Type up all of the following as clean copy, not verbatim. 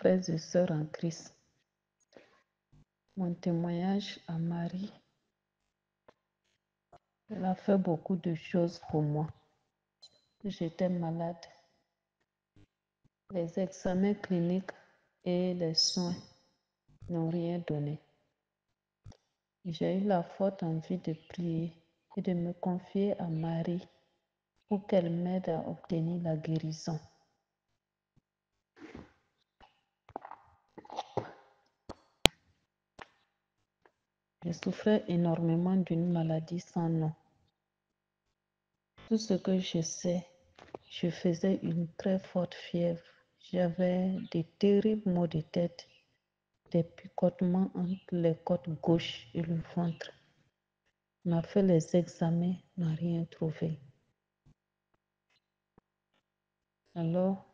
frères et sœurs en Christ, mon témoignage à Marie, elle a fait beaucoup de choses pour moi. J'étais malade. Les examens cliniques et les soins n'ont rien donné. J'ai eu la forte envie de prier et de me confier à Marie pour qu'elle m'aide à obtenir la guérison. Je souffrais énormément d'une maladie sans nom. Tout ce que je sais, je faisais une très forte fièvre. J'avais des terribles maux de tête, des picotements entre les côtes gauche et le ventre. On a fait les examens, on n'a rien trouvé. Alors,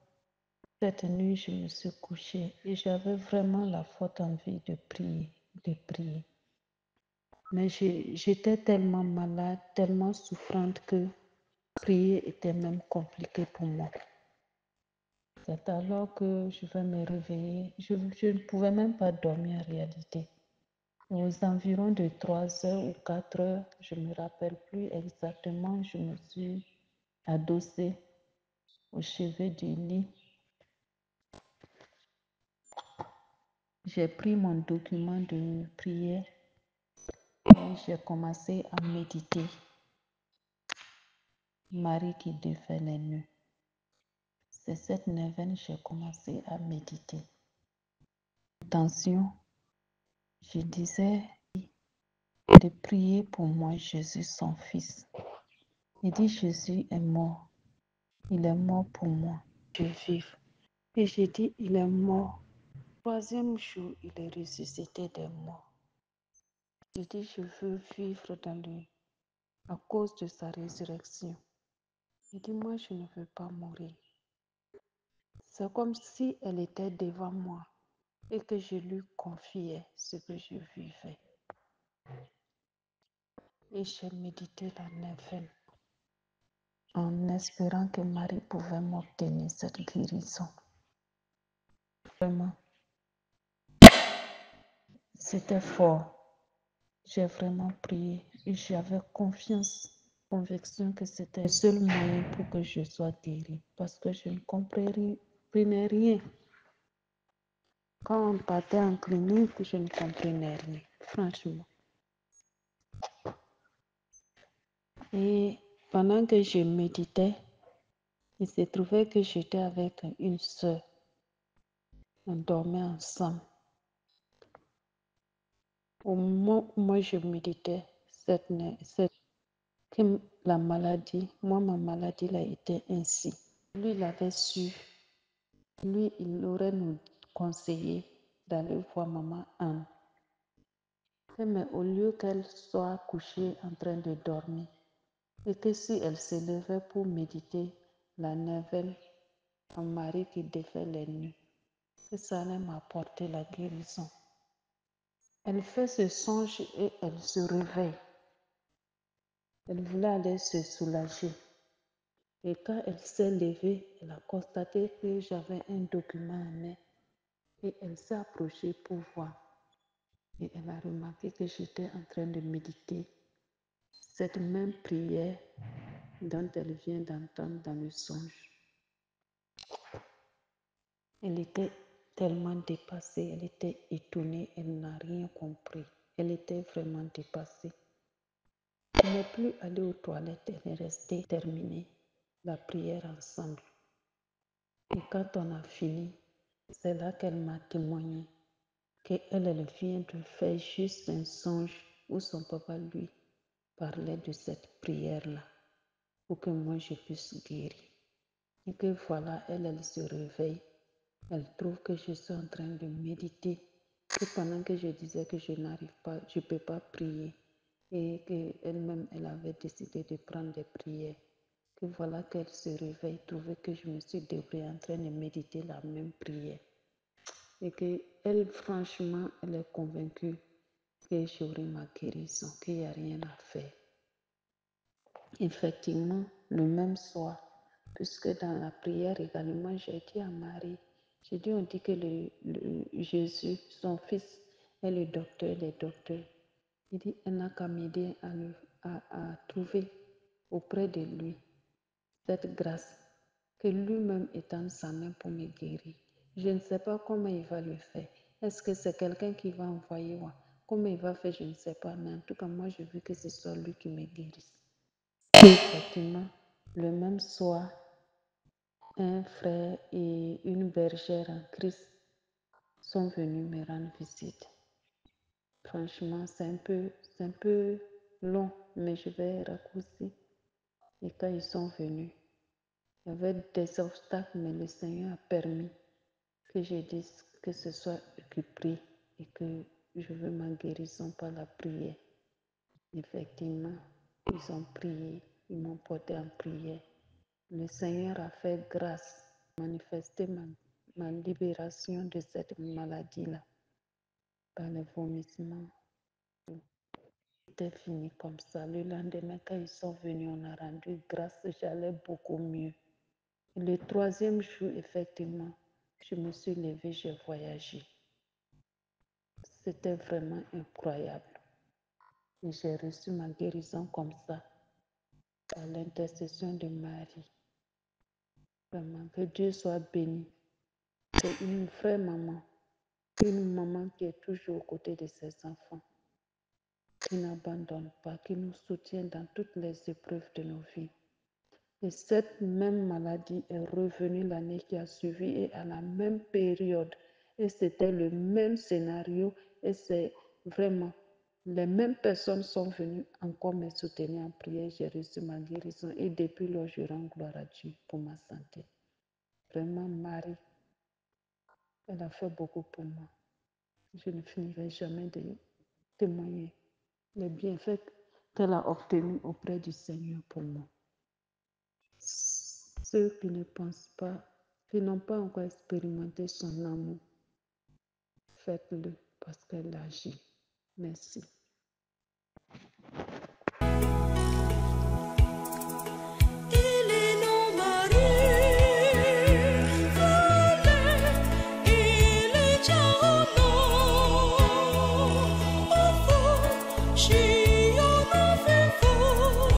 cette nuit, je me suis couchée et j'avais vraiment la forte envie de prier, Mais j'étais tellement malade, tellement souffrante que prier était même compliqué pour moi. C'est alors que je vais me réveiller. Je ne pouvais même pas dormir en réalité. Aux environs de 3 heures ou 4 heures, je ne me rappelle plus exactement, je me suis adossée au chevet du lit. J'ai pris mon document de prière et j'ai commencé à méditer. Marie qui défait les nœuds. C'est cette neuvaine que j'ai commencé à méditer. Attention, je disais de prier pour moi, Jésus, son fils. Il dit, Jésus est mort. Il est mort pour moi. Je vis. Et j'ai dit, il est mort. Troisième jour, il est ressuscité des morts. Je dis, je veux vivre à cause de sa résurrection. Il dit, moi, je ne veux pas mourir. C'est comme si elle était devant moi et que je lui confiais ce que je vivais. Et j'ai médité la neuvaine en espérant que Marie pouvait m'obtenir cette guérison. Vraiment, c'était fort. J'ai vraiment prié et j'avais conviction que c'était le seul moyen pour que je sois guérie parce que je ne comprenais rien. Quand on partait en clinique, je ne comprenais rien, franchement. Et pendant que je méditais, il se trouvait que j'étais avec une sœur. On dormait ensemble. Au moment où moi je méditais, que ma maladie a été ainsi. Lui, il avait su. Lui, il aurait nous conseillé d'aller voir maman Anne. Mais au lieu qu'elle soit couchée en train de dormir, et que si elle se levait pour méditer la neuvaine en Marie qui défait les nues, que ça allait m'apporter la guérison. Elle fait ce songe et elle se réveille. Elle voulait aller se soulager. Et quand elle s'est levée, elle a constaté que j'avais un document en main. Et elle s'est approchée pour voir. Et elle a remarqué que j'étais en train de méditer cette même prière dont elle vient d'entendre dans le songe. Elle était tellement dépassée, elle était étonnée, elle n'a rien compris. Elle était vraiment dépassée. Elle n'est plus allée aux toilettes, elle est restée terminer la prière ensemble. Et quand on a fini, c'est là qu'elle m'a témoigné qu'elle vient de faire juste un songe où son papa lui parlait de cette prière-là pour que moi je puisse guérir. Et que voilà, elle se réveille. Elle trouve que je suis en train de méditer. Que pendant que je disais que je n'arrive pas, je ne peux pas prier. Et qu'elle-même, elle avait décidé de prendre des prières. Que voilà qu'elle se réveille, trouvait que je me suis débrouillée en train de méditer la même prière. Et qu'elle, franchement, elle est convaincue que j'aurai ma guérison, qu'il n'y a rien à faire. Effectivement, le même soir, puisque dans la prière également, j'ai dit à Marie, J'ai dit, on dit que Jésus, son fils, est le docteur des docteurs. Il dit, elle n'a qu'à m'aider à trouver auprès de lui cette grâce, que lui-même étende sa main pour me guérir. Je ne sais pas comment il va le faire. Est-ce que c'est quelqu'un qui va envoyer? Comment il va faire, je ne sais pas. Mais en tout cas, moi, je veux que ce soit lui qui me guérisse. Effectivement, le même soir, un frère et une bergère en Christ sont venus me rendre visite. Franchement, c'est un peu long, mais je vais raccourcir. Et quand ils sont venus, il y avait des obstacles, mais le Seigneur a permis que je dise que ce soit eux qui prient et que je veux ma guérison par la prière. Effectivement, ils ont prié, ils m'ont porté en prière. Le Seigneur a fait grâce, manifesté ma libération de cette maladie-là par les vomissements. C'était fini comme ça. Le lendemain, quand ils sont venus, on a rendu grâce, j'allais beaucoup mieux. Le troisième jour, effectivement, je me suis levée, j'ai voyagé. C'était vraiment incroyable. Et j'ai reçu ma guérison comme ça, par l'intercession de Marie. Vraiment, que Dieu soit béni. C'est une vraie maman, une maman qui est toujours aux côtés de ses enfants, qui n'abandonne pas, qui nous soutient dans toutes les épreuves de nos vies. Et cette même maladie est revenue l'année qui a suivi et à la même période. Et c'était le même scénario et c'est vraiment les mêmes personnes sont venues encore me soutenir en prière. J'ai reçu ma guérison et depuis lors, je rends gloire à Dieu pour ma santé. Vraiment, Marie, elle a fait beaucoup pour moi. Je ne finirai jamais de témoigner les bienfaits qu'elle a obtenus auprès du Seigneur pour moi. Ceux qui ne pensent pas, qui n'ont pas encore expérimenté son amour, faites-le parce qu'elle agit. Merci.